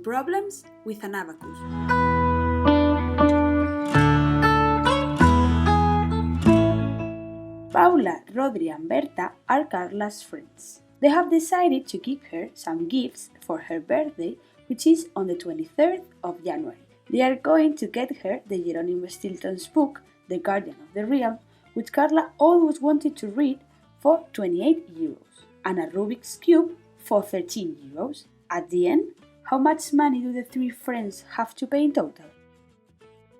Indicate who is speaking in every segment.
Speaker 1: solving problems with an abacus. Paula, Rodri and Berta are Carla's friends. They have decided to give her some gifts for her birthday, which is on the 23rd of January. They are going to get her the Jerónimo Stilton's book, The Guardian of the Realm, which Carla always wanted to read, for 28 euros, and a Rubik's Cube for 13 euros. At the end, how much money do the three friends have to pay in total?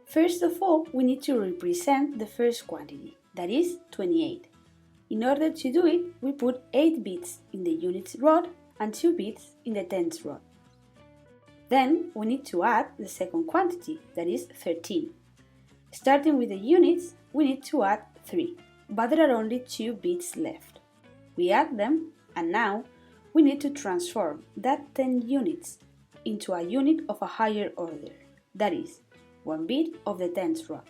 Speaker 1: First of all, we need to represent the first quantity, that is 28. In order to do it, we put 8 bits in the units rod and 2 bits in the tens rod. Then we need to add the second quantity, that is 13. Starting with the units, we need to add 3, but there are only 2 bits left. We add them, and now we need to transform that 10 units into a unit of a higher order, that is, 1 bit of the tens rod.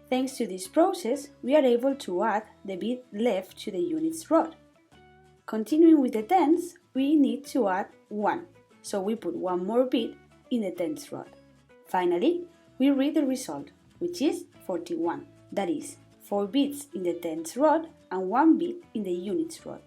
Speaker 1: Thanks to this process, we are able to add the bit left to the units rod. Continuing with the tens, we need to add 1, so we put 1 more bit in the tens rod. Finally, we read the result, which is 41, that is, 4 bits in the tens rod and 1 bit in the units rod.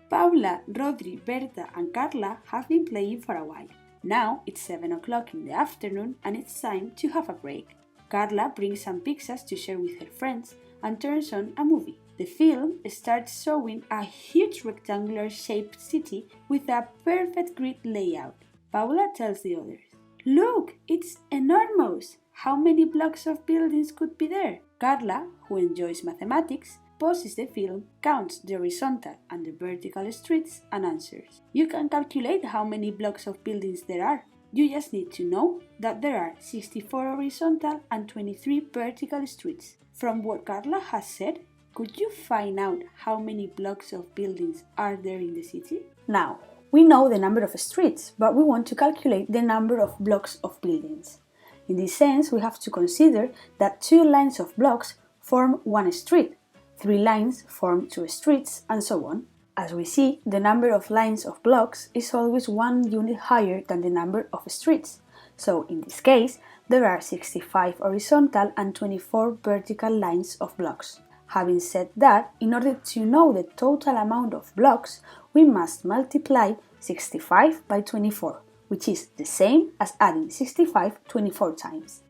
Speaker 1: Paula, Rodri, Berta and Carla have been playing for a while. Now it's 7 o'clock in the afternoon and it's time to have a break. Carla brings some pizzas to share with her friends and turns on a movie. The film starts showing a huge rectangular-shaped city with a perfect grid layout. Paula tells the others, "Look, it's enormous! How many blocks of buildings could be there?" Carla, who enjoys mathematics, pauses the film, counts the horizontal and the vertical streets and answers, "You can calculate how many blocks of buildings there are. You just need to know that there are 64 horizontal and 23 vertical streets." From what Carla has said, could you find out how many blocks of buildings are there in the city? Now, we know the number of streets, but we want to calculate the number of blocks of buildings. In this sense, we have to consider that 2 lines of blocks form 1 street, 3 lines form 2 streets, and so on. As we see, the number of lines of blocks is always 1 unit higher than the number of streets. So, in this case, there are 65 horizontal and 24 vertical lines of blocks. Having said that, in order to know the total amount of blocks, we must multiply 65 by 24, which is the same as adding 65 24 times.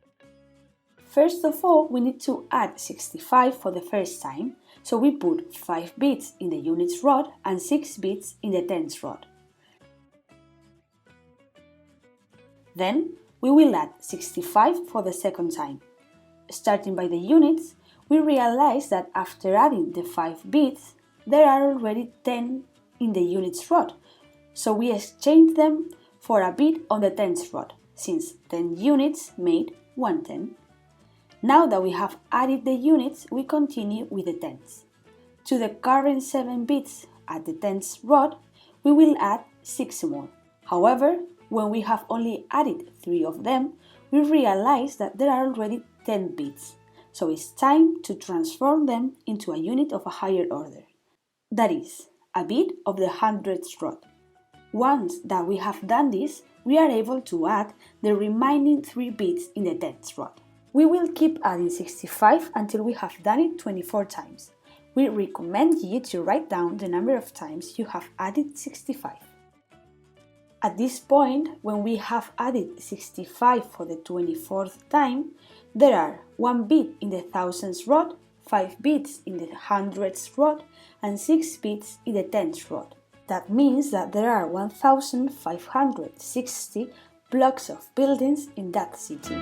Speaker 1: First of all, we need to add 65 for the first time, so we put 5 bits in the units rod and 6 bits in the tens rod. Then, we will add 65 for the second time. Starting by the units, we realize that after adding the 5 bits, there are already 10 in the units rod, so we exchange them for a bit on the tens rod, since 10 units made 1 10. Now that we have added the units, we continue with the tens. To the current 7 bits at the tens rod, we will add 6 more. However, when we have only added 3 of them, we realize that there are already 10 bits, so it's time to transform them into a unit of a higher order. That is, a bit of the hundredths rod. Once that we have done this, we are able to add the remaining 3 bits in the tens rod. We will keep adding 65 until we have done it 24 times. We recommend you to write down the number of times you have added 65. At this point, when we have added 65 for the 24th time, there are 1 bit in the thousands rod, 5 bits in the hundredths rod, and 6 bits in the tens rod. That means that there are 1,560 blocks of buildings in that city.